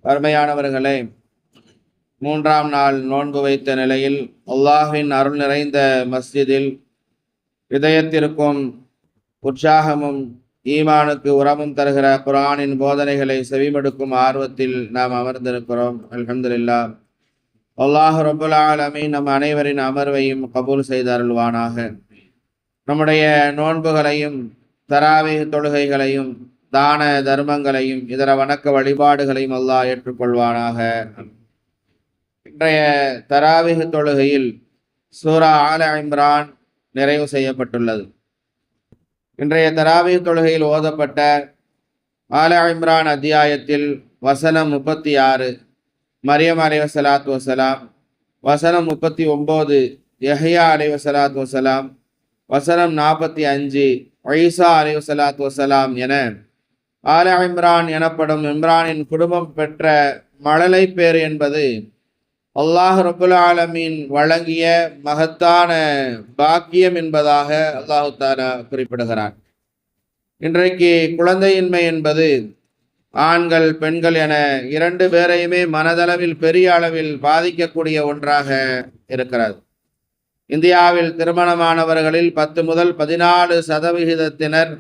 அருமையானவர்களே, மூன்றாம் நாள் நோன்பு வைத்த நிலையில் அல்லாஹ்வின் அருள் நிறைந்த மஸ்ஜிதில் இதயத்திற்கும் உற்சாகமும் ஈமானுக்கு உரமும் தருகிற குர்ஆனின் போதனைகளை செவிமடுக்கும் ஆர்வத்தில் நாம் அமர்ந்திருக்கிறோம். அல்ஹம்துலில்லாஹ். அல்லாஹ் ரப்புல் ஆலமீன் நம் அனைவரின் அமர்வையும் கபூல் செய்து அருள்வானாக. நம்முடைய நோன்புகளையும் தராவீஹ் தொழுகைகளையும் தான தர்மங்களையும் இதர வணக்க வழிபாடுகளையும் அல்லாஹ் ஏற்றுக்கொள்வானாக. இன்றைய தராவீஹ் தொழுகையில் சூரா ஆல இம்ரான் நிறைவு செய்யப்பட்டுள்ளது. இன்றைய தராவீஹ் தொழுகையில் ஓதப்பட்ட ஆல இம்ரான் அத்தியாயத்தில் வசனம் 36 மரியம் அலைஹிஸ்ஸலாத்து வஸ்ஸலாம், வசனம் 39 யஹ்யா அலைஹிஸ்ஸலாத்து வஸ்ஸலாம், வசனம் 45 ஈசா அலைஹிஸ்ஸலாத்து வஸ்ஸலாம் என ஆல இம்ரான் எனப்படும் இம்ரானின் குடும்பம் பெற்ற மழலை பேர் என்பது அல்லாஹ் ரப்புல் ஆலமீன் வழங்கிய மகத்தான பாக்கியம் என்பதாக அல்லாஹு தஆலா குறிப்பிடுகிறான். இன்றைக்கு குழந்தையின்மை என்பது ஆண்கள் பெண்கள் என இரண்டு பேரையுமே மனதளவில் பெரிய அளவில் பாதிக்கக்கூடிய ஒன்றாக இருக்கிறது. இந்தியாவில் திருமணமானவர்களில் 10 முதல் 14%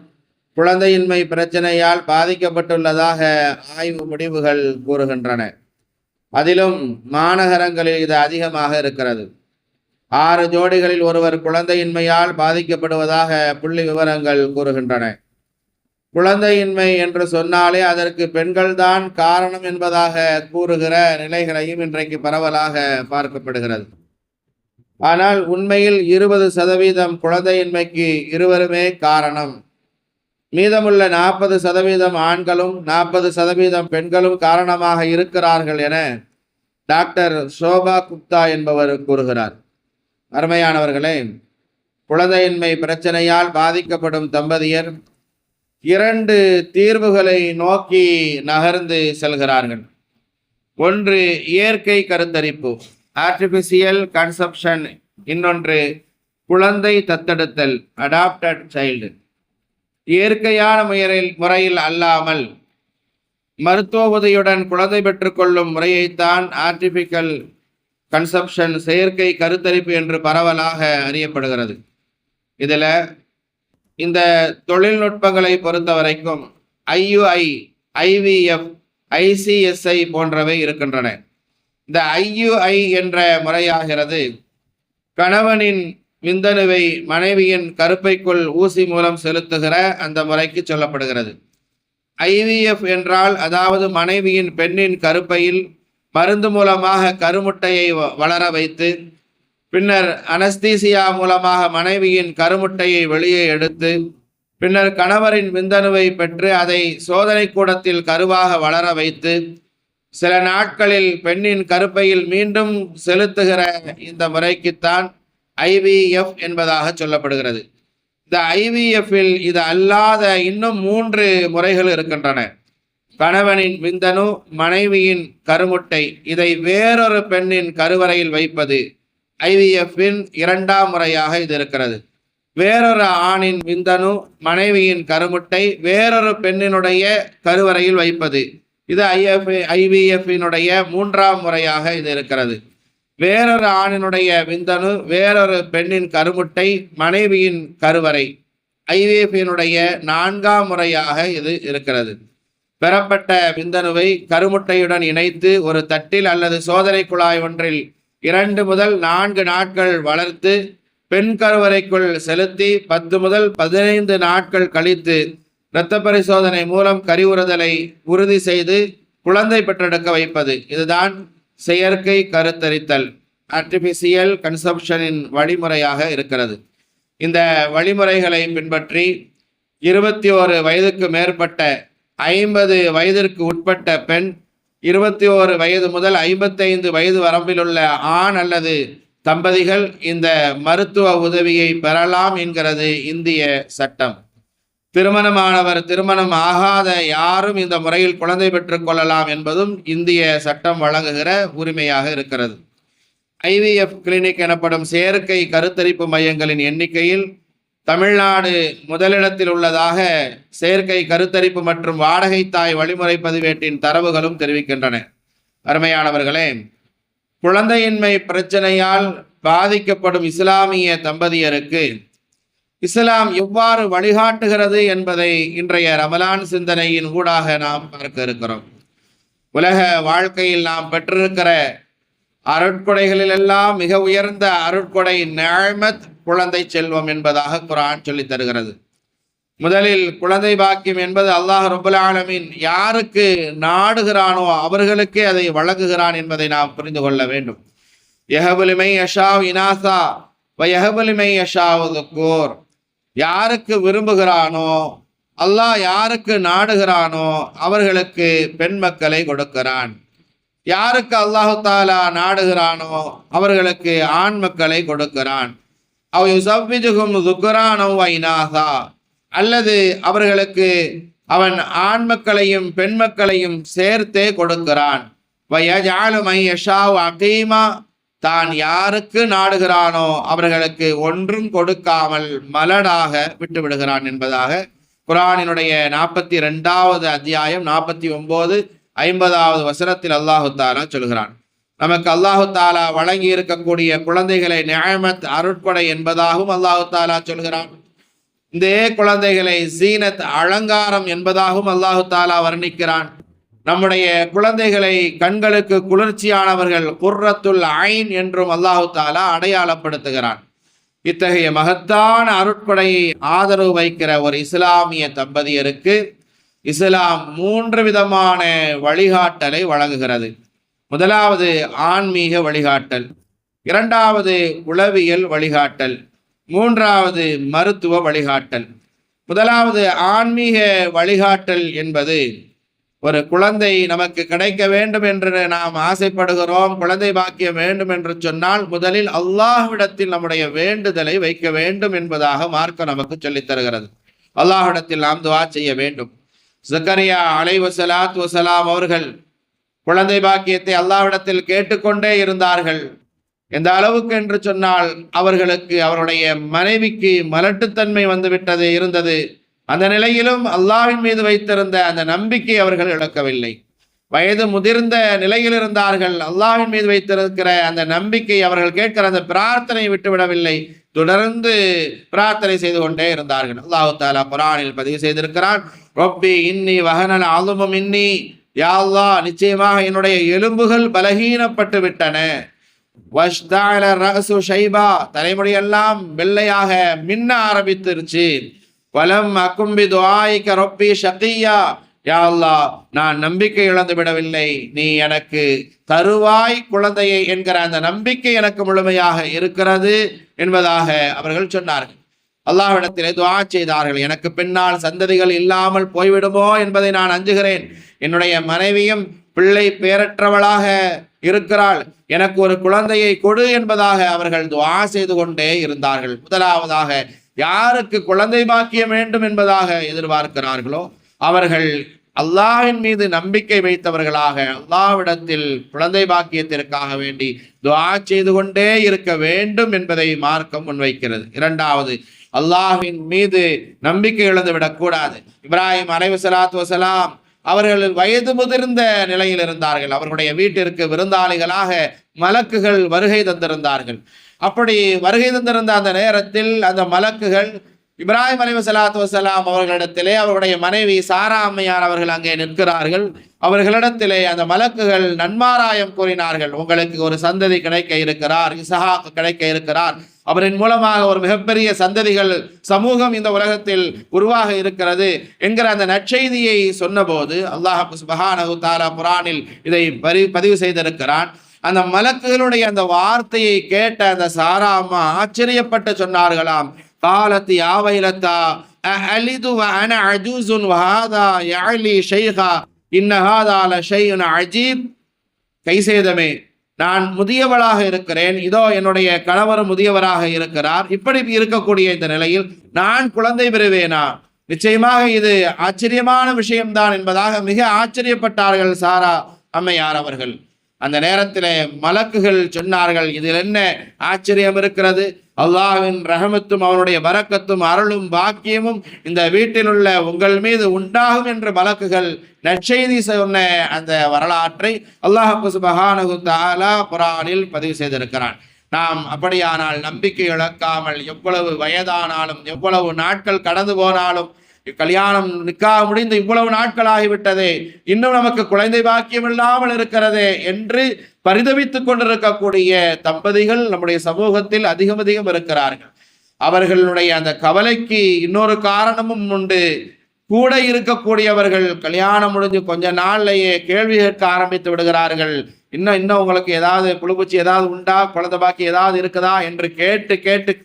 குழந்தையின்மை பிரச்சனையால் பாதிக்கப்பட்டுள்ளதாக ஆய்வு முடிவுகள் கூறுகின்றன. அதிலும் மாநகரங்களில் இது அதிகமாக இருக்கிறது. 6 ஜோடிகளில் ஒருவர் குழந்தையின்மையால் பாதிக்கப்படுவதாக புள்ளி விவரங்கள் கூறுகின்றன. குழந்தையின்மை என்று சொன்னாலே அதற்கு பெண்கள்தான் காரணம் என்பதாக கூறுகிற நிலைகளையும் இன்றைக்கு பரவலாக பார்க்கப்படுகிறது. ஆனால் உண்மையில் 20% குழந்தையின்மைக்கு இருவருமே காரணம். மீதமுள்ள 40% ஆண்களும் 40% பெண்களும் காரணமாக இருக்கிறார்கள் என டாக்டர் ஷோபா குப்தா என்பவர் கூறுகிறார். அருமையானவர்களே, குழந்தையின்மை பிரச்சனையால் பாதிக்கப்படும் தம்பதியர் 2 தீர்வுகளை நோக்கி நகர்ந்து செல்கிறார்கள். ஒன்று இயற்கை கருத்தரிப்பு, ஆர்டிஃபிஷியல் கன்செப்ஷன். இன்னொன்று குழந்தை தத்தெடுத்தல், அடாப்டட் சைல்டு. இயற்கையான முறையில் அல்லாமல் மருத்துவ உதவியுடன் குழந்தை பெற்றுக்கொள்ளும் முறையைத்தான் ஆர்டிஃபிஷியல் கன்செப்ஷன், செயற்கை கருத்தரிப்பு என்று பரவலாக அறியப்படுகிறது. இதில் இந்த தொழில்நுட்பங்களை பொறுத்த வரைக்கும் IUI, IVF, ICSI போன்றவை இருக்கின்றன. இந்த IUI என்ற முறையாகிறது கணவனின் விந்தணுவை மனைவியின் கருப்பைக்குள் ஊசி மூலம் செலுத்துகிற அந்த முறைக்கு சொல்லப்படுகிறது. IVF என்றால் அதாவது மனைவியின் பெண்ணின் கருப்பையில் மருந்து மூலமாக கருமுட்டையை வளர வைத்து பின்னர் அனஸ்தீசியா மூலமாக மனைவியின் கருமுட்டையை வெளியே எடுத்து பின்னர் கணவரின் விந்தணுவை பெற்று அதை சோதனை கூடத்தில் கருவாக வளர வைத்து சில நாட்களில் பெண்ணின் கருப்பையில் மீண்டும் செலுத்துகிற இந்த முறைக்குத்தான் IVF என்பதாக சொல்லப்படுகிறது. இந்த IVF-இல் இது அல்லாத இன்னும் 3 முறைகள் இருக்கின்றன. கணவனின் விந்தணு, மனைவியின் கருமுட்டை, இதை வேறொரு பெண்ணின் கருவறையில் வைப்பது IVF-இன் 2ஆம் முறையாக இது இருக்கிறது. வேறொரு ஆணின் விந்தணு, மனைவியின் கருமுட்டை வேறொரு பெண்ணினுடைய கருவறையில் வைப்பது, இது IVF-இனுடைய 3ஆம் முறையாக இது இருக்கிறது. வேறொரு ஆணினுடைய விந்தணு, வேறொரு பெண்ணின் கருமுட்டை, மனைவியின் கருவறை, IVF-இனுடைய 4ஆம் முறையாக இது இருக்கிறது. பெறப்பட்ட விந்தணுவை கருமுட்டையுடன் இணைத்து ஒரு தட்டில் அல்லது சோதனை குழாய் ஒன்றில் 2 முதல் 4 நாட்கள் வளர்த்து பெண் கருவறைக்குள் செலுத்தி 10 முதல் 15 நாட்கள் கழித்து இரத்த பரிசோதனை மூலம் கருவுறுதலை உறுதி செய்து குழந்தை பெற்றெடுக்க வைப்பது, இதுதான் செயற்கை கருத்தரித்தல், ஆர்டிஃபிஷியல் கன்செப்ஷனின் வழிமுறையாக இருக்கிறது. இந்த வழிமுறைகளை பின்பற்றி 21 வயதுக்கு மேற்பட்ட 50 வயதிற்கு உட்பட்ட பெண், 21 வயது முதல் 55 வயது வரம்பிலுள்ள ஆண் அல்லது தம்பதிகள் இந்த மருத்துவ உதவியை பெறலாம் என்கிறது இந்திய சட்டம். திருமணமானவர், திருமணம் ஆகாத யாரும் இந்த முறையில் குழந்தை பெற்றுக் கொள்ளலாம் என்பதும் இந்திய சட்டம் வழங்குகிற உரிமையாக இருக்கிறது. IVF கிளினிக் எனப்படும் செயற்கை கருத்தரிப்பு மையங்களின் எண்ணிக்கையில் தமிழ்நாடு முதலிடத்தில் உள்ளதாக செயற்கை கருத்தரிப்பு மற்றும் வாடகை தாய் வழிமுறை பதிவேட்டின் தரவுகளும் தெரிவிக்கின்றன. அருமையானவர்களே, குழந்தையின்மை பிரச்சனையால் பாதிக்கப்படும் இஸ்லாமிய தம்பதியருக்கு இஸ்லாம் எவ்வாறு வழிகாட்டுகிறது என்பதை இன்றைய ரமலான் சிந்தனையின் ஊடாக நாம் பார்க்க இருக்கிறோம். உலக வாழ்க்கையில் நாம் பெற்றிருக்கிற அருட்கொடைகளிலெல்லாம் மிக உயர்ந்த அருட்கொடை நிஅமத் குழந்தை செல்வம் என்பதாக குர்ஆன் சொல்லித் தருகிறது. முதலில் குழந்தை பாக்கியம் என்பது அல்லாஹ் ரப்பல் ஆலமீன் யாருக்கு நாடுகிறானோ அவர்களுக்கே அதை வழங்குகிறான் என்பதை நாம் புரிந்து கொள்ள வேண்டும். யஹபு லிமன் யஷாஉ இனாஸா வ யஹபு லிமன் யஷாஉ ذுக்கூர். யாருக்கு விரும்புகிறானோ, அல்லாஹ் யாருக்கு நாடுகிறானோ அவர்களுக்கு பெண் மக்களை கொடுக்கிறான். யாருக்கு அல்லாஹு தாலா நாடுகிறானோ அவர்களுக்கு ஆண் மக்களை கொடுக்கிறான். அவ் யுஸவ்விஜுஹும் ذுக்ரானவ் வ இனாஸா. அல்லது அவர்களுக்கு அவன் ஆண் மக்களையும் பெண் மக்களையும் சேர்த்தே கொடுக்கிறான். வயஜஅலு மன் யஷாஉ அகீமா. தான் யாருக்கு நாடுகிறானோ அவர்களுக்கு ஒன்றும் கொடுக்காமல் மலடாக விட்டு விடுகிறான் என்பதாக குர்ஆனினுடைய 42வது அத்தியாயம் 49, 50வது வசனத்தில் அல்லாஹு தாலா சொல்கிறான். நமக்கு அல்லாஹு தாலா வழங்கி இருக்கக்கூடிய குழந்தைகளை நிஅமத் அருட்கொடை என்பதாகவும் அல்லாஹு தாலா சொல்கிறான். இந்த குழந்தைகளை ஜீனத் அலங்காரம் என்பதாகவும் அல்லாஹு தாலா வர்ணிக்கிறான். நம்முடைய குழந்தைகளை கண்களுக்கு குளிர்ச்சியானவர்கள் குர்ரத்துல் ஐன் என்றும் அல்லாஹு தாலா அடையாளப்படுத்துகிறான். இத்தகைய மகத்தான அருட்கொடையை ஆதரவு வைக்கிற ஒரு இஸ்லாமிய தம்பதியருக்கு இஸ்லாம் 3 விதமான வழிகாட்டலை வழங்குகிறது. முதலாவது ஆன்மீக வழிகாட்டல், இரண்டாவது உளவியல் வழிகாட்டல், மூன்றாவது மருத்துவ வழிகாட்டல். முதலாவது ஆன்மீக வழிகாட்டல் என்பது, ஒரு குழந்தை நமக்கு கிடைக்க வேண்டும் என்று நாம் ஆசைப்படுகிறோம், குழந்தை பாக்கியம் வேண்டும் என்று சொன்னால் முதலில் அல்லாஹ்விடத்தில் நம்முடைய வேண்டுதலை வைக்க வேண்டும் என்பதாக மார்க்கம் நமக்கு சொல்லித் தருகிறது. அல்லாஹ்விடத்தில் நாம் துஆ செய்ய வேண்டும். ஜக்கரியா அலைஹிஸ்ஸலாத்து வஸலாம் அவர்கள் குழந்தை பாக்கியத்தை அல்லாஹ்விடத்தில் கேட்டுக்கொண்டே இருந்தார்கள். எந்த அளவுக்கு என்று சொன்னால் அவர்களுக்கு அவருடைய மனைவிக்கு மலட்டுத்தன்மை வந்துவிட்டது இருந்தது. அந்த நிலையிலும் அல்லாஹ்வின் மீது வைத்திருந்த அந்த நம்பிக்கை அவர்கள் இழக்கவில்லை. வயது முதிர்ந்த நிலையில் இருந்தார்கள். அல்லாஹ்வின் மீது வைத்திருக்கிற அந்த நம்பிக்கை, அவர்கள் கேட்கிற அந்த பிரார்த்தனை விட்டுவிடவில்லை. தொடர்ந்து பிரார்த்தனை செய்து கொண்டே இருந்தார்கள். அல்லாஹு தாலா குர்ஆனில் பதிவு செய்திருக்கிறான், ரப்பி இன்னி வஹனல் அஸமு மின்னி. யா அல்லாஹ், நிச்சயமாக என்னுடைய எலும்புகள் பலகீனப்பட்டு விட்டன. வஷ்தஅல ரஅசு ஷைபா, தலைமுடியெல்லாம் வெள்ளையாக மின்ன ஆரம்பித்திருச்சு. வலம் அகும் பிதுஆயிக ரப்பி ஷகியா. யா அல்லாஹ், நான் நம்பிக்கை இழந்து விடவில்லை, நீ எனக்கு தருவாய் குழந்தையை என்கிற அந்த நம்பிக்கை எனக்கு முழுமையாக இருக்கிறது என்பதாக அவர்கள் சொன்னார்கள். அல்லாஹ்விடத்திலே துஆ செய்தார்கள். எனக்கு பின்னால் சந்ததிகள் இல்லாமல் போய்விடுமோ என்பதை நான் அஞ்சுகிறேன். என்னுடைய மனைவியும் பிள்ளை பேரற்றவளாக இருக்கிறாள், எனக்கு ஒரு குழந்தையை கொடு என்பதாக அவர்கள் துஆ செய்து கொண்டே இருந்தார்கள். முதலாவதாக யாருக்கு குழந்தை பாக்கியம் வேண்டும் என்பதாக எதிர்பார்க்கிறார்களோ அவர்கள் அல்லாஹ்வின் மீது நம்பிக்கை வைத்தவர்களாக அல்லாஹ்விடத்தில் குழந்தை பாக்கியத்திற்காக வேண்டி துஆ செய்து கொண்டே இருக்க வேண்டும் என்பதை மார்க்கம் முன்வைக்கிறது. இரண்டாவது, அல்லாஹ்வின் மீது நம்பிக்கை இழந்து விடக்கூடாது. இப்ராஹிம் அலைஹிஸ்ஸலாத்து வஸலாம் அவர்கள் வயது முதிர்ந்த நிலையில் இருந்தார்கள். அவர்களுடைய வீட்டிற்கு விருந்தாளிகளாக மலக்குகள் வருகை தந்திருந்தார்கள். அப்படி வருகை தந்திருந்த அந்த நேரத்தில் அந்த மலக்குகள் இப்ராஹிம் அலைஹிஸ்ஸலாத்து வஸலாம் அவர்களிடத்திலே, அவருடைய மனைவி சாரா அம்மையார் அவர்கள் அங்கே நிற்கிறார்கள். அவர்களிடத்திலே அந்த மலக்குகள் நன்மாராயம் கூறினார்கள். உங்களுக்கு ஒரு சந்ததி கிடைக்க இருக்கிறார், இஸ்ஹாக் கிடைக்க இருக்கிறார், அவரின் மூலமாக ஒரு மிகப்பெரிய சந்ததிகள் சமூகம் இந்த உலகத்தில் உருவாக இருக்கிறது என்கிற அந்த நற்செய்தியை சொன்னபோது அல்லாஹ் சுப்ஹானஹு தஆலா குர்ஆனில் இதை பதிவு செய்திருக்கிறான். அந்த மலக்குகளுடைய அந்த வார்த்தையை கேட்ட அந்த சாரா அம்மா ஆச்சரியப்பட்டு சொன்னார்களாம், قالت يا ويلتى أألد وأنا عجوز وهذا يعلي شيخا إن هذا لشيء عجيب. கைசேதமே, நான் முதியவளாக இருக்கிறேன், இதோ என்னுடைய கணவர் முதியவராக இருக்கிறார், இப்படி இருக்கக்கூடிய இந்த நிலையில் நான் குழந்தை பெறுவேனா? நிச்சயமாக இது ஆச்சரியமான விஷயம்தான் என்பதாக மிக ஆச்சரியப்பட்டார்கள் சாரா அம்மையார் அவர்கள். அந்த நேரத்தில் மலக்குகள் சொன்னார்கள், இதில் என்ன ஆச்சரியம் இருக்கிறது? அல்லாஹ்வின் ரஹமத்தும் அவனுடைய பரக்கத்தும் அருளும் பாக்கியமும் இந்த வீட்டில் உள்ள உங்கள் மீது உண்டாகும் என்று மலக்குகள் நற்செய்தி சொன்ன அந்த வரலாற்றை அல்லாஹ் சுப்ஹானஹு தஆலா குர்ஆனில் பதிவு செய்திருக்கிறான். நாம் அப்படியானால் நம்பிக்கை இழக்காமல், எவ்வளவு வயதானாலும் எவ்வளவு நாட்கள் கடந்து போனாலும், கல்யாணம் நிக்காஹ் முடிந்து இவ்வளவு நாட்கள் ஆகிவிட்டதே, இன்னும் நமக்கு குழந்தை பாக்கியம் இல்லாமல் இருக்கிறதே என்று பரிதவித்துக் கொண்டிருக்கக்கூடிய தம்பதிகள் நம்முடைய சமூகத்தில் அதிகம் இருக்கிறார்கள். அவர்களுடைய அந்த கவலைக்கு இன்னொரு காரணமும் உண்டு. கூட இருக்கக்கூடியவர்கள் கல்யாணம் முடிஞ்சு கொஞ்ச நாள்லயே கேள்வி கேட்க ஆரம்பித்து விடுகிறார்கள். இன்னும் உங்களுக்கு ஏதாவது புழுபூச்சி ஏதாவது உண்டா, குழந்தை பாக்கி ஏதாவது இருக்குதா என்று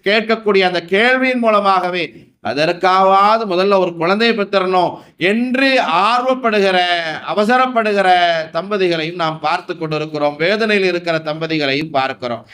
கேட்கக்கூடிய அந்த கேள்வியின் மூலமாகவே அதற்காவது முதல்ல ஒரு குழந்தையை பெற்றணும் என்று ஆர்வப்படுகிற, அவசரப்படுகிற தம்பதிகளையும் நாம் பார்த்து கொண்டிருக்கிறோம். வேதனையில் இருக்கிற தம்பதிகளையும் பார்க்கிறோம்.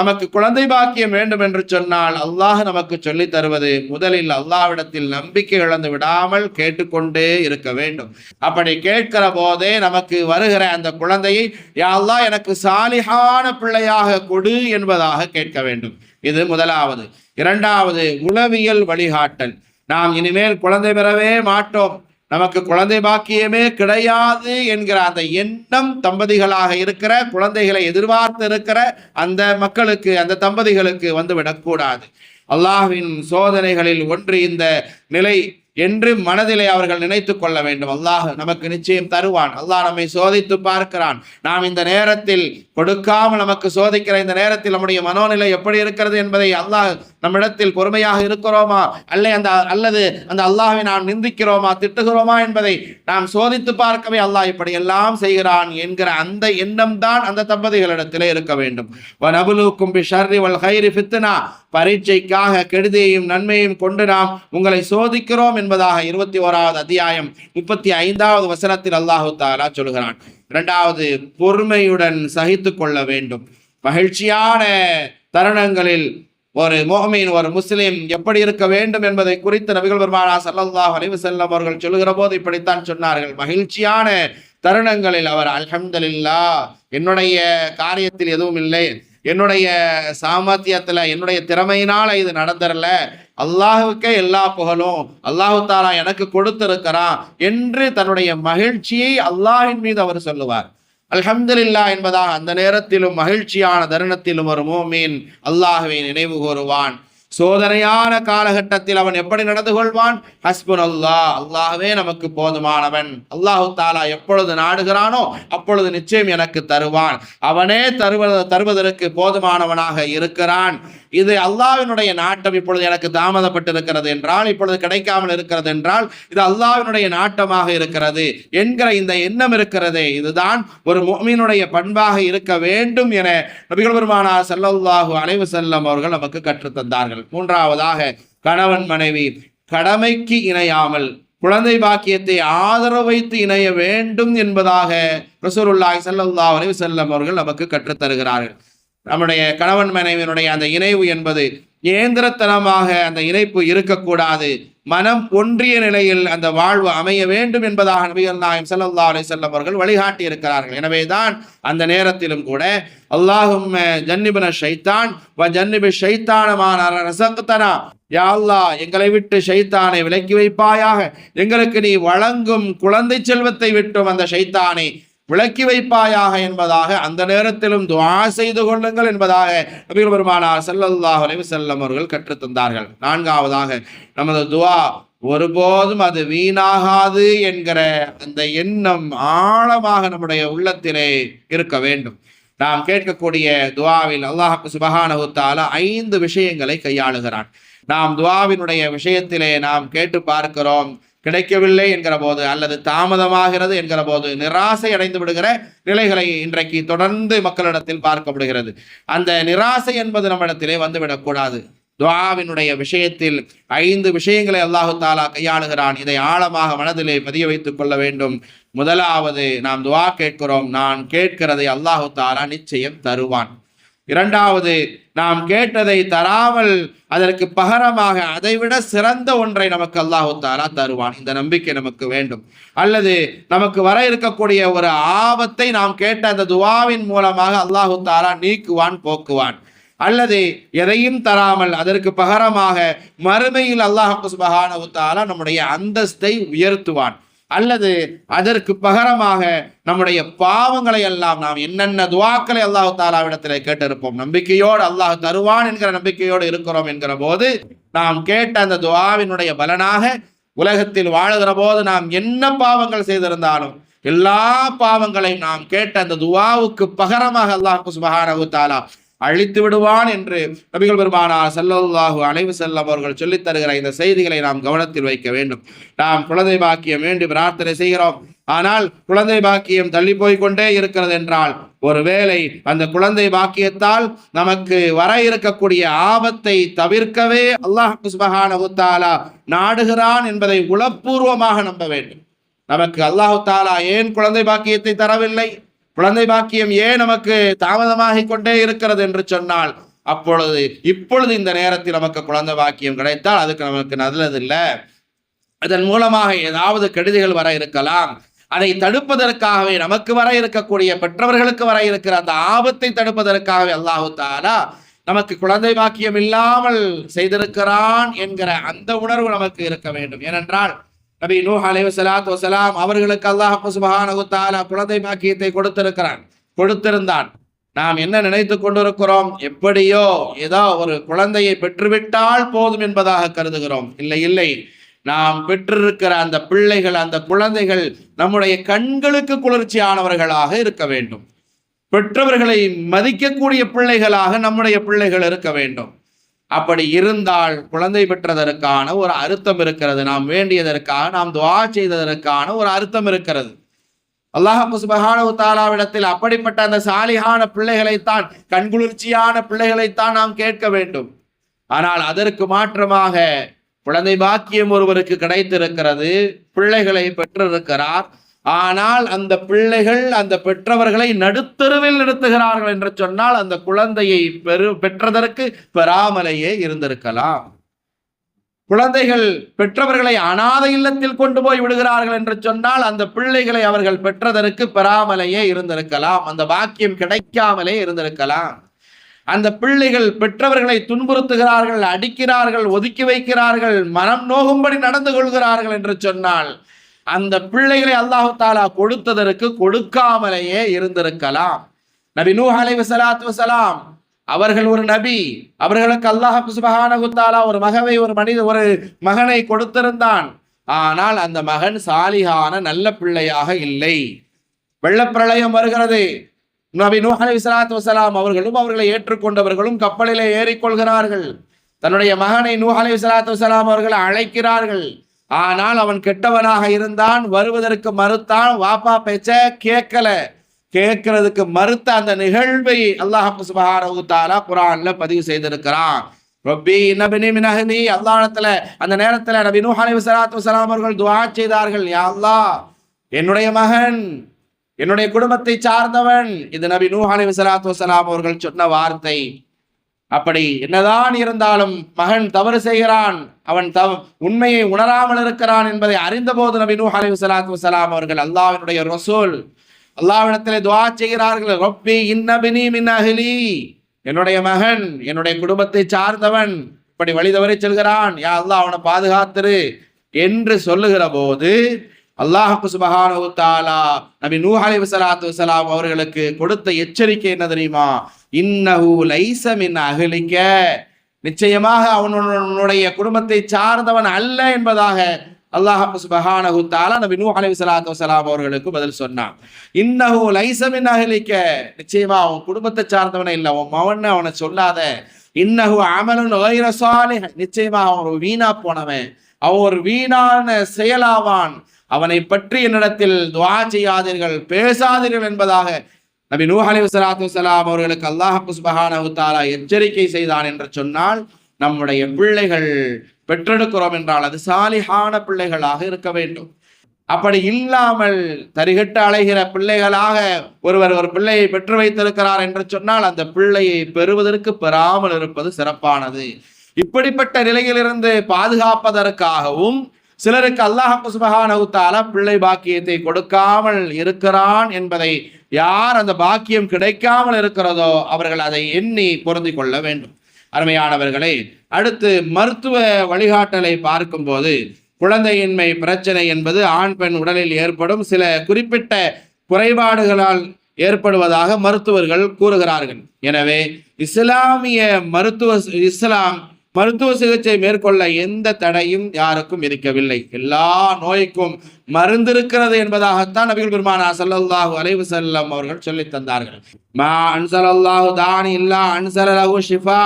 நமக்கு குழந்தை பாக்கியம் வேண்டும் என்று சொன்னால் அல்லாஹ் நமக்கு சொல்லி தருவது, முதலில் அல்லாஹ்விடத்தில் நம்பிக்கை இழந்து விடாமல் கேட்டுக்கொண்டே இருக்க வேண்டும். அப்படி கேட்கிற போதே நமக்கு வருகிற அந்த குழந்தையை, யா அல்லாஹ் எனக்கு சாலிஹான பிள்ளையாக கொடு என்பதாக கேட்க வேண்டும். இது முதலாவது. இரண்டாவது, உளவியல் வழிகாட்டல். நாம் இனிமேல் குழந்தை பெறவே மாட்டோம், நமக்கு குழந்தை பாக்கியமே கிடையாது என்கிற அந்த எண்ணம் தம்பதிகளாக இருக்கிற, குழந்தைகளை எதிர்பார்த்து இருக்கிற அந்த மக்களுக்கு, அந்த தம்பதிகளுக்கு வந்துவிடக்கூடாது. அல்லாஹ்வின் சோதனைகளில் ஒன்று இந்த நிலை என்று மனதிலே அவர்கள் நினைத்து கொள்ள வேண்டும். அல்லாஹ் நமக்கு நிச்சயம் தருவான். அல்லாஹ் நம்மை சோதித்து பார்க்கிறான். நாம் இந்த நேரத்தில் கொடுக்காமல் நமக்கு சோதிக்கிற இந்த நேரத்தில் நம்முடைய மனோநிலை எப்படி இருக்கிறது என்பதை அல்லாஹ் நம்மிடத்தில் பொறுமையாக இருக்கிறோமா அல்லது அந்த அல்லாஹ்வை நாம் நிந்திக்கிறோமா, திட்டுகிறோமா என்பதை நாம் சோதித்து பார்க்கவே அல்லாஹ் இப்படி எல்லாம் செய்கிறான் என்கிற அந்த எண்ணம் தான் அந்த தம்பதிகளிடத்திலே இருக்க வேண்டும். வநபுலுக்கும் பிஷர்ரி வல் கைரி ஃபித்னா, பரீட்சைக்காக கெடுதியையும் நன்மையும் கொண்டு நாம் உங்களை சோதிக்கிறோம் என்பதாக 21வது அத்தியாயம் 35வது வசனத்தில் அல்லாஹு தஆலா சொல்கிறான். இரண்டாவது, பொறுமையுடன் சகித்து கொள்ள வேண்டும். மகிழ்ச்சியான தருணங்களில் ஒரு முஃமின், ஒரு முஸ்லிம் எப்படி இருக்க வேண்டும் என்பதை குறித்து நபிகள் பெருமானார் ஸல்லல்லாஹு அலைஹி வஸல்லம் அவர்கள் சொல்லுகிற போது இப்படித்தான் சொன்னார்கள். மகிழ்ச்சியான தருணங்களில் அவர் அல்ஹம்துலில்லாஹ், என்னுடைய காரியத்தில் எதுவும் இல்லை, என்னுடைய சாமர்த்தியத்துல, என்னுடைய திறமையினால இது நடந்துடல, அல்லாஹுக்கே எல்லா புகழும், அல்லாஹு தஆலா எனக்கு கொடுத்திருக்கிறான் என்று தன்னுடைய மகிழ்ச்சியை அல்லாஹின் மீது அவர் சொல்லுவார். அல்ஹம்துலில்லாஹ் என்பதாக அந்த நேரத்திலும் மகிழ்ச்சியான தருணத்திலும் ஒரு முஃமின் அல்லாஹ்வை நினைவு கூறுவான். சோதனையான காலகட்டத்தில் அவன் எப்படி நடந்து கொள்வான்? ஹஸ்புனல்லாஹ், அல்லாஹ்வே நமக்கு போதுமானவன், அல்லாஹு தஆலா எப்பொழுது நாடுகிறானோ அப்பொழுது நிச்சயம் எனக்கு தருவான், அவனே தருவதற்கு போதுமானவனாக இருக்கிறான். இது அல்லாஹ்வினுடைய நாட்டம். இப்பொழுது எனக்கு தாமதப்பட்டிருக்கிறது என்றால், இப்பொழுது கிடைக்காமல் இருக்கிறது என்றால், இது அல்லாஹ்வினுடைய நாட்டமாக இருக்கிறது என்கிற இந்த எண்ணம் இருக்கிறதே, இதுதான் ஒரு முஃமினுடைய பண்பாக இருக்க வேண்டும் என நபிகள் பெருமானார் ஸல்லல்லாஹு அலைஹி வஸல்லம் அவர்கள் நமக்கு கற்றுத்தந்தார்கள். மூன்றாவதாக, கணவன் மனைவி கடமைக்கு இணையாமல் குழந்தை பாக்கியத்தை ஆதரவு வைத்து இணைய வேண்டும் என்பதாக ரசூலுல்லாஹி ஸல்லல்லாஹு அலைஹி வஸல்லம் அவர்கள் நமக்கு கற்றுத்தருகிறார்கள். நம்முடைய கணவன் மனைவியினுடைய அந்த இணைவு என்பது இயந்திரத்தனமாக அந்த இணைப்பு இருக்கக்கூடாது. மனம் ஒன்றிய நிலையில் அந்த வாழ்வு அமைய வேண்டும் என்பதாக நபிகள் நாயகம் ஸல்லல்லாஹு அலைஹி வஸல்லம் அவர்கள் வழிகாட்டி இருக்கிறார்கள். எனவேதான் அந்த நேரத்திலும் கூட அல்லாஹும்ம ஜன்னிபுன ஷைத்தான் வ ஜன்னிபி ஷைத்தான மா ரஸக்தனா, யா அல்லாஹ் எங்களை விட்டு ஷைத்தானை விலக்கி வைப்பாயாக, எங்களுக்கு நீ வழங்கும் குழந்தை செல்வத்தை விட்டும் அந்த ஷைத்தானை விலக்கி வைப்பாயாக என்பதாக அந்த நேரத்திலும் துஆ செய்து கொள்ளுங்கள் என்பதாக நபிகள் பெருமானார் ஸல்லல்லாஹு அலைஹி வஸல்லம் அவர்கள் கற்றுத்தந்தார்கள். நான்காவதாக, நமது துஆ ஒருபோதும் அது வீணாகாது என்கிற அந்த எண்ணம் ஆழமாக நம்முடைய உள்ளத்திலே இருக்க வேண்டும். நாம் கேட்கக்கூடிய துஆவில் அல்லாஹ் சுப்ஹானஹு தஆலா 5 விஷயங்களை கையாளுகிறான். நாம் துஆவினுடைய விஷயத்திலே நாம் கேட்டு பார்க்கிறோம், கிடைக்கவில்லை என்கிற போது அல்லது தாமதமாகிறது என்கிற போது நிராசை அடைந்து விடுகிற நிலைகளை இன்றைக்கு தொடர்ந்து மக்களிடத்தில் பார்க்கப்படுகிறது. அந்த நிராசை என்பது நம்மிடத்திலே வந்துவிடக்கூடாது. துஆவினுடைய விஷயத்தில் 5 விஷயங்களை அல்லாஹு தஆலா கையாளுகிறான். இதை ஆழமாக மனதிலே பதிய வைத்துக் கொள்ள வேண்டும். முதலாவது, நாம் துஆ கேட்கிறோம், நான் கேட்கிறதை அல்லாஹு தஆலா நிச்சயம் தருவான். இரண்டாவது, நாம் கேட்டதை தராமல் அதற்கு பகரமாக அதைவிட சிறந்த ஒன்றை நமக்கு அல்லாஹு தஆலா தருவான். இந்த நம்பிக்கை நமக்கு வேண்டும். அல்லது நமக்கு வர இருக்கக்கூடிய ஒரு ஆபத்தை நாம் கேட்ட அந்த துஆவின் மூலமாக அல்லாஹு தஆலா நீக்குவான், போக்குவான். அல்லது எதையும் தராமல் அதற்கு பகரமாக மறுமையில் அல்லாஹ் சுப்ஹானஹு வ தஆலா நம்முடைய அந்தஸ்தை உயர்த்துவான். அல்லது அதற்கு பகரமாக நம்முடைய பாவங்களை எல்லாம் நாம் என்னென்ன துஆக்களை அல்லாஹ் தஆலாவிடத்திலே கேட்டிருப்போம், நம்பிக்கையோடு அல்லாஹ் தருவான் என்கிற நம்பிக்கையோடு இருக்கிறோம் என்கிற போது நாம் கேட்ட அந்த துஆவினுடைய பலனாக உலகத்தில் வாழுகிற போது நாம் என்ன பாவங்கள் செய்திருந்தாலும் எல்லா பாவங்களையும் நாம் கேட்ட அந்த துஆவுக்கு பகரமாக அல்லாஹ் சுப்ஹானஹு வ தஆலா அழித்து விடுவான் என்று நபிகள் பெருமானார் ஸல்லல்லாஹு அலைஹி வஸல்லம் அவர்கள் சொல்லித் தருகிற இந்த செய்திகளை நாம் கவனத்தில் வைக்க வேண்டும். நாம் குழந்தை பாக்கியம் வேண்டி பிரார்த்தனை செய்கிறோம். ஆனால் குழந்தை பாக்கியம் தள்ளி போய்கொண்டே இருக்கிறது என்றால் ஒருவேளை அந்த குழந்தை பாக்கியத்தால் நமக்கு வர இருக்கக்கூடிய ஆபத்தை தவிர்க்கவே அல்லாஹ் சுப்ஹானஹு வ தஆலா நாடுகிறான் என்பதை உளப்பூர்வமாக நம்ப வேண்டும். நமக்கு அல்லாஹ் தஆலா ஏன் குழந்தை பாக்கியத்தை தரவில்லை, குழந்தை பாக்கியம் ஏன் நமக்கு தாமதமாகிக் கொண்டே இருக்கிறது என்று சொன்னால், இப்பொழுது இந்த நேரத்தில் நமக்கு குழந்தை பாக்கியம் கிடைத்தால் அதுக்கு நமக்கு நல்லதில்லை, அதன் மூலமாக ஏதாவது கெடுதிகள் வர இருக்கலாம், அதை தடுப்பதற்காகவே நமக்கு வர இருக்கக்கூடிய பெற்றவர்களுக்கு வர இருக்கிற அந்த ஆபத்தை தடுப்பதற்காகவே அல்லாஹு தஆலா நமக்கு குழந்தை பாக்கியம் இல்லாமல் செய்திருக்கிறான் என்கிற அந்த உணர்வு நமக்கு இருக்க வேண்டும். ஏனென்றால் நபி நூஹ் அலைஹிஸ்ஸலாத்து வஸலாம் அவர்களுக்கு அல்லாஹ் சுப்ஹானஹு வ தஆலா குழந்தை பாக்கியத்தை கொடுத்திருந்தான். நாம் என்ன நினைத்து கொண்டிருக்கிறோம், எப்படியோ ஏதோ ஒரு குழந்தையை பெற்றுவிட்டால் போதும் என்பதாக கருதுகிறோம். இல்லை, நாம் பெற்றிருக்கிற அந்த பிள்ளைகள், அந்த குழந்தைகள் நம்முடைய கண்களுக்கு குளிர்ச்சியானவர்களாக இருக்க வேண்டும். பெற்றவர்களை மதிக்கக்கூடிய பிள்ளைகளாக நம்முடைய பிள்ளைகள் இருக்க வேண்டும். அப்படி இருந்தால் குழந்தை பெற்றதற்கான ஒரு அர்த்தம் இருக்கிறது. நாம் வேண்டியதற்காக, நாம் துஆ செய்ததற்கான ஒரு அர்த்தம் இருக்கிறது. அல்லாஹ் சுப்ஹானஹு வ தஆலாவிடத்தில் அப்படிப்பட்ட அந்த சாலிஹான பிள்ளைகளைத்தான், கண்குளிர்ச்சியான பிள்ளைகளைத்தான் நாம் கேட்க வேண்டும். ஆனால் அதற்கு மாற்றமாக குழந்தை பாக்கியம் ஒருவருக்கு கிடைத்திருக்கிறது, பிள்ளைகளை பெற்றிருக்கிறார். ஆனால் அந்த பிள்ளைகள் அந்த பெற்றவர்களை நடுத்தருவில் நிறுத்துகிறார்கள் என்று சொன்னால் அந்த குழந்தையை பெற்றதற்கு பெறாமலேயே இருந்திருக்கலாம். குழந்தைகள் பெற்றவர்களை அனாதை இல்லத்தில் கொண்டு போய் விடுகிறார்கள் என்று சொன்னால் அந்த பிள்ளைகளை அவர்கள் பெற்றதற்கு பெறாமலேயே இருந்திருக்கலாம், அந்த பாக்கியம் கிடைக்காமலே இருந்திருக்கலாம். அந்த பிள்ளைகள் பெற்றவர்களை துன்புறுத்துகிறார்கள், அடிக்கிறார்கள், ஒதுக்கி வைக்கிறார்கள், மனம் நோகும்படி நடந்து கொள்கிறார்கள் என்று சொன்னால் அந்த பிள்ளைகளை அல்லாஹ் தஆலா கொடுத்ததற்கு கொடுக்காமலேயே இருந்திருக்கலாம். நபி நூஹ் அலைஹிஸ்ஸலாத்து வஸலாம் அவர்கள் ஒரு நபி, அவர்களுக்கு அல்லாஹ் சுப்ஹானஹு வ தஆலா ஒரு மகனை கொடுத்திருந்தான். ஆனால் அந்த மகன் சாலிஹான நல்ல பிள்ளையாக இல்லை. வெள்ளப்பிரளயம் வருகிறது. நபி நூஹ் அலைஹிஸ்ஸலாத்து வஸலாம் அவர்களும் அவர்களை ஏற்றுக்கொண்டவர்களும் கப்பலிலே ஏறிக்கொள்கிறார்கள். தன்னுடைய மகனை நூஹ் அலைஹிஸ்ஸலாத்து வஸலாம் அவர்களை அழைக்கிறார்கள். ஆனால் அவன் கெட்டவனாக இருந்தான், வருவதற்கு மறுத்தான், வாப்பா பேச்ச கேட்கிறதுக்கு மறுத்த அந்த நிகழ்வை அல்லாஹ் சுப்ஹானஹு வ தஆலா குர்ஆன்ல பதிவு செய்திருக்கிறான். ரப்பி இன்னபினி மின் அஹ்லி, அல்லாஹ்விடத்துல அந்த நேரத்துல நபி நூஹ் அலைஹிஸ்ஸலாத்து வஸலாம் அவர்கள் துஆ செய்தார்கள், யா அல்லாஹ் என்னுடைய மகன் என்னுடைய குடும்பத்தை சார்ந்தவன். இது நபி நூஹ் அலைஹிஸ்ஸலாத்து வஸலாம் அவர்கள் சொன்ன வார்த்தை. அப்படி என்னதான் இருந்தாலும் மகன் தவறு செய்கிறான், அவன் உண்மையை உணராமல் இருக்கிறான் என்பதை அறிந்தபோது நபி நூஹ் அலைஹிஸ்ஸலாத்து வஸலாம் அவர்கள் அல்லாஹ்வினுடைய ரசூல் அல்லாஹ்விடத்திலே துஆ செய்கிறார்கள், ரப்பி இன்னபினி மின் அஹ்லி, என்னுடைய மகன் என்னுடைய குடும்பத்தை சார்ந்தவன், இப்படி வழி தவறி செல்கிறான், யா அல்லாஹ் அவனை பாதுகாத்துரு என்று சொல்லுகிற போது அல்லாஹ் சுப்ஹானஹு வ தஆலா நபி நூஹ் அலைஹிஸ்ஸலாத்து வஸலாம் அவர்களுக்கு கொடுத்த எச்சரிக்கை என்ன தெரியுமா? இன்னஹு லைஸ மின் அஹ்லிக, நிச்சயமாக அவனுடைய குடும்பத்தை சார்ந்தவன் அல்ல என்பதாக அல்லாஹ் சுப்ஹானஹு வ தஆலா நபி நூஹ் அலைஹிஸ்ஸலாத்து வஸலாம் அவர்களுக்கு பதில் சொன்னான். இன்னஹு லைஸ மின் அஹ்லிக, நிச்சயமா அவன் குடும்பத்தை சார்ந்தவனே இல்லை, அவன் மவன் அவனை சொல்லாத. இன்னஹு அமலுன் கைர சாலிஹ், நிச்சயமா அவன் ஒரு வீணா போனவன், அவன் ஒரு வீணான செயலாவான், அவனை பற்றி என்னிடத்தில் துஆ செய்யாதீர்கள், பேசாதீர்கள் என்பதாக நபி நூஹ் அலைஹிஸ்ஸலாத்து வஸலாம் அவர்களுக்கு அல்லாஹ் சுப்ஹானஹு வ தஆலா எச்சரிக்கை செய்தான் என்று சொன்னால், நம்முடைய பிள்ளைகள் பெற்றெடுக்கிறோம் என்றால் அது சாலிஹான பிள்ளைகளாக இருக்க வேண்டும். அப்படி இல்லாமல் தரிகட்டு அலைகிற பிள்ளைகளாக ஒருவர் ஒரு பிள்ளையை பெற்று வைத்திருக்கிறார் என்று சொன்னால் அந்த பிள்ளையை பெறுவதற்கு பெறாமல் இருப்பது சிறப்பானது. இப்படிப்பட்ட நிலையிலிருந்து பாதுகாப்பதற்காகவும் சிலருக்கு அல்லாஹ் சுப்ஹானஹு தஆலா பிள்ளை பாக்கியத்தை கொடுக்காமல் இருக்கிறான் என்பதை யார் அந்த பாக்கியம் கிடைக்காமல் இருக்கிறதோ அவர்கள் அதை எண்ணி பொருந்திக் கொள்ள வேண்டும். அருமையானவர்களே, அடுத்து மருத்துவ வழிகாட்டலை பார்க்கும்போது குழந்தையின்மை பிரச்சனை என்பது ஆண் பெண் உடலில் ஏற்படும் சில குறிப்பிட்ட குறைபாடுகளால் ஏற்படுவதாக மருத்துவர்கள் கூறுகிறார்கள். எனவே இஸ்லாம் மருத்துவ சிகிச்சை மேற்கொள்ள எந்த தடையும் யாருக்கும் இருக்கவில்லை. எல்லா நோய்க்கும் மருந்து இருக்கிறது என்பதாகத்தான் நபிகள் பெருமானார் ஸல்லல்லாஹு அலைஹி வஸல்லம் அவர்கள் சொல்லி தந்தார்கள். மா அன்ஸலல்லாஹு தானி இல்லா அன்ஸலஹு ஷிஃபா,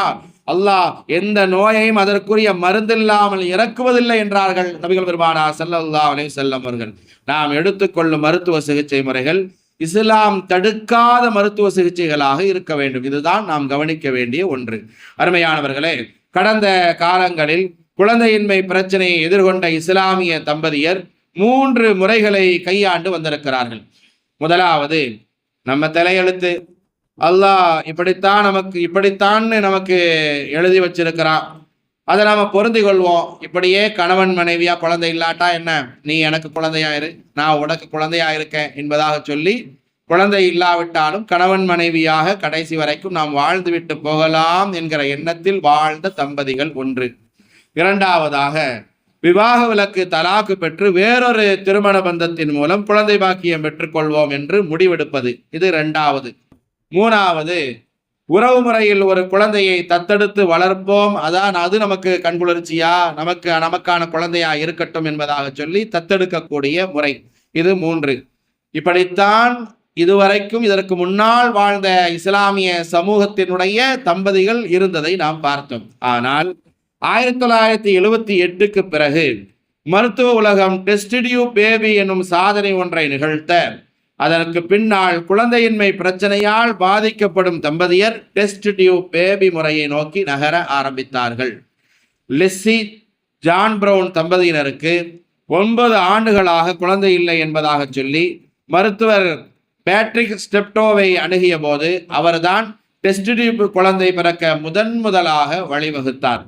அல்லாஹ் எந்த நோயையும் அதற்குரிய மருந்தில்லாமல் இறக்குவதில்லை என்றார்கள் நபிகள் பெருமானார் ஸல்லல்லாஹு அலைஹி வஸல்லம் அவர்கள். நாம் எடுத்துக்கொள்ளும் மருத்துவ சிகிச்சை முறைகள் இஸ்லாம் தடுக்காத மருத்துவ சிகிச்சைகளாக இருக்க வேண்டும். இதுதான் நாம் கவனிக்க வேண்டிய ஒன்று. அருமையானவர்களே, கடந்த காலங்களில் குழந்தையின்மை பிரச்சனையை எதிர்கொண்ட இஸ்லாமிய தம்பதியர் 3 முறைகளை கையாண்டு வந்திருக்கிறார்கள். முதலாவது, நம்ம தலையெழுத்து, அல்லாஹ் இப்படித்தான் நமக்கு எழுதி வச்சிருக்கிறான், அதை நாம பொருந்தி கொள்வோம். இப்படியே கணவன் மனைவியா குழந்தை இல்லாட்டா என்ன, நீ எனக்கு குழந்தையா இரு, நான் உனக்கு குழந்தையா இருக்கேன் என்பதாக சொல்லி குழந்தை இல்லாவிட்டாலும் கணவன் மனைவியாக கடைசி வரைக்கும் நாம் வாழ்ந்துவிட்டு போகலாம் என்கிற எண்ணத்தில் வாழ்ந்த தம்பதிகள் ஒன்று. இரண்டாவதாக, விவாக விலக்கு தலாக்கு பெற்று வேறொரு திருமண பந்தத்தின் மூலம் குழந்தை பாக்கியம் பெற்றுக்கொள்வோம் என்று முடிவெடுப்பது, இது இரண்டாவது. மூணாவது, உறவு முறையில் ஒரு குழந்தையை தத்தெடுத்து வளர்ப்போம், அது நமக்கு கண்குளிர்ச்சியா, நமக்கான குழந்தையா இருக்கட்டும் என்பதாக சொல்லி தத்தெடுக்கக்கூடிய முறை, இது 3. இப்படித்தான் இதுவரைக்கும் இதற்கு முன்னால் வாழ்ந்த இஸ்லாமிய சமூகத்தினுடைய தம்பதிகள் இருந்ததை நாம் பார்த்தோம். ஆனால் 1978க்கு பிறகு மருத்துவ உலகம் டெஸ்ட் டியூப் பேபி என்னும் சாதனை ஒன்றை நிகழ்த்த, அதற்கு பின்னால் குழந்தையின்மை பிரச்சனையால் பாதிக்கப்படும் தம்பதியர் டெஸ்ட் டியூப் பேபி முறையை நோக்கி நகர ஆரம்பித்தார்கள். லெஸ்ஸி ஜான் பிரவுன் தம்பதியினருக்கு 9 ஆண்டுகளாக குழந்தை இல்லை என்பதாக சொல்லி மருத்துவர் பேட்ரிக் ஸ்டெப்டோவை அணுகிய போது அவர்தான் டெஸ்ட் டியூப் குழந்தை பிறக்க முதலாக வழிவகுத்தார்.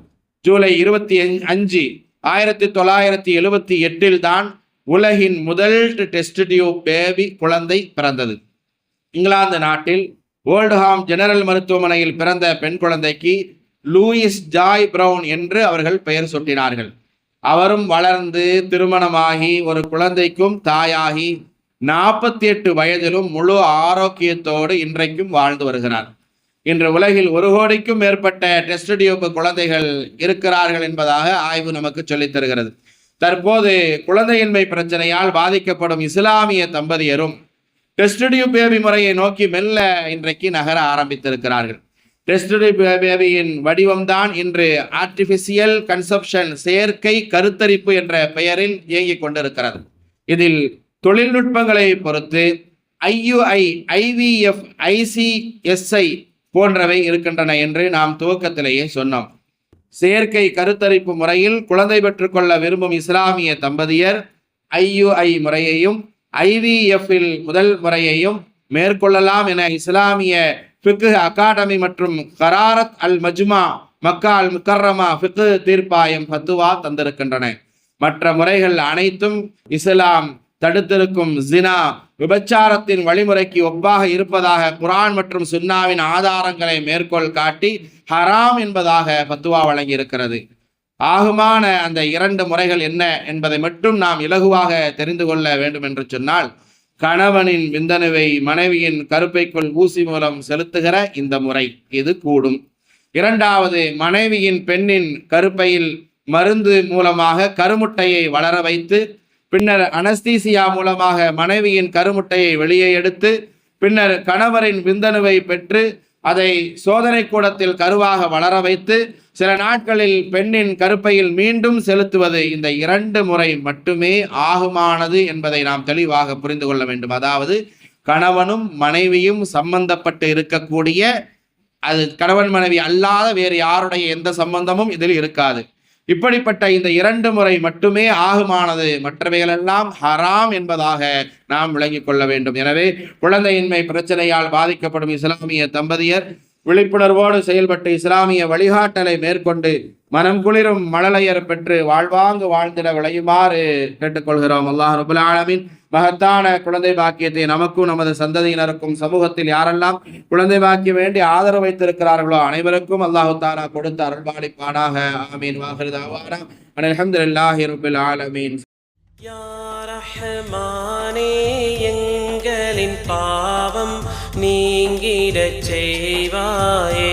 ஜூலை 25, 1978 தான் உலகின் முதல் டெஸ்ட் டியூப் பேபி குழந்தை பிறந்தது. இங்கிலாந்து நாட்டில் ஓல்ட்ஹாம் ஜெனரல் மருத்துவமனையில் பிறந்த பெண் குழந்தைக்கு லூயிஸ் ஜாய் பிரவுன் என்று அவர்கள் பெயர் சூட்டினார்கள். அவரும் வளர்ந்து திருமணமாகி ஒரு குழந்தைக்கும் தாயாகி 48 வயதிலும் முழு ஆரோக்கியத்தோடு இன்றைக்கும் வாழ்ந்து வருகிறார். இன்று உலகில் 1 கோடிக்கும் மேற்பட்ட டெஸ்ட் டியூப் குழந்தைகள் இருக்கிறார்கள் என்பதாக ஆய்வு நமக்கு சொல்லித் தருகிறது. தற்போது குழந்தையின்மை பிரச்சனையால் பாதிக்கப்படும் இஸ்லாமிய தம்பதியரும் டெஸ்ட் டியூப் பேபி முறையை நோக்கி மெல்ல இன்றைக்கு நகர ஆரம்பித்திருக்கிறார்கள். டெஸ்ட் டியூப் பேபியின் வடிவம்தான் இன்று ஆர்டிஃபிஷியல் கன்செப்ஷன், செயற்கை கருத்தரிப்பு என்ற பெயரில் இயங்கிக் கொண்டிருக்கிறது. இதில் தொழில்நுட்பங்களை பொறுத்து IUI, IVF, ICSI போன்றவை இருக்கின்றன என்று நாம் துவக்கத்திலேயே சொன்னோம். செயற்கை கருத்தரிப்பு முறையில் குழந்தை பெற்றுக்கொள்ள விரும்பும் இஸ்லாமிய தம்பதியர் IUI முறையையும் IVF-இல் முதல் முறையையும் மேற்கொள்ளலாம் என இஸ்லாமிய ஃபிக்ஹ் அகாடமி மற்றும் கராரத் அல் மஜ்மா மக்கா அல் முக்கர்ரமா ஃபிக்ஹ் தீர்ப்பாயம் ஃபத்துவா தந்திருக்கின்றன. மற்ற முறைகள் அனைத்தும் இஸ்லாம் தடுத்திருக்கும் ஜினா, விபச்சாரத்தின் வழிமுறைக்கு ஒப்பாக இருப்பதாக குர்ஆன் மற்றும் சுன்னாவின் ஆதாரங்களை மேற்கோள் காட்டி ஹராம் என்பதாக ஃபத்துவா வழங்கி இருக்கிறது. ஆகுமான அந்த 2 முறைகள் என்ன என்பதை மட்டும் நாம் இலகுவாக தெரிந்து கொள்ள வேண்டும் என்று சொன்னால், கணவனின் விந்தணுவை மனைவியின் கருப்பைக்குள் ஊசி மூலம் செலுத்துகிற இந்த முறை, இது கூடும். இரண்டாவது, மனைவியின் பெண்ணின் கருப்பையில் மருந்து மூலமாக கருமுட்டையை வளர வைத்து பின்னர் அனஸ்தீசியா மூலமாக மனைவியின் கருமுட்டையை வெளியே எடுத்து பின்னர் கணவரின் விந்தணுவை பெற்று அதை சோதனை கூடத்தில் கருவாக வளர வைத்து சில நாட்களில் பெண்ணின் கருப்பையில் மீண்டும் செலுத்துவது, இந்த 2 முறை மட்டுமே ஆகுமானது என்பதை நாம் தெளிவாக புரிந்து கொள்ள வேண்டும். அதாவது கணவனும் மனைவியும் சம்பந்தப்பட்டு இருக்கக்கூடிய, அது கணவன் மனைவி அல்லாத வேறு யாருடைய எந்த சம்பந்தமும் இதில் இருக்காது. இப்படிப்பட்ட இந்த 2 முறை மட்டுமே ஆகுமானது, மற்றவைகளெல்லாம் ஹராம் என்பதாக நாம் விளங்கிக் கொள்ள வேண்டும். எனவே குழந்தையின்மை பிரச்சனையால் பாதிக்கப்படும் இஸ்லாமிய தம்பதியர் விழிப்புணர்வோடு செயல்பட்டு இஸ்லாமிய வழிகாட்டலை மேற்கொண்டு மனம் குளிரும் மழலையர் பெற்று வாழ்வாங்கு வாழ்ந்திட விளையுமாறு கேட்டுக்கொள்கிறோம். அல்லாஹ் ரப்பல் ஆலமீன் மகத்தான குழந்தை பாக்கியத்தை நமக்கும் நமது சந்ததியினருக்கும் சமூகத்தில் யாரெல்லாம் குழந்தை பாக்கியம் வேண்டி ஆதரவு வைத்திருக்கிறார்களோ அனைவருக்கும் அல்லாஹு தஆலா கொடுத்து அருள்பாலிப்பானாக. ஆமீன். வாஹிரு தஅவானா அல்ஹம்துலில்லாஹி ரப்பில் ஆலமீன். யா ரஹ்மானே, எங்களின் பாவம் நீங்கிடச் செய்வாயே.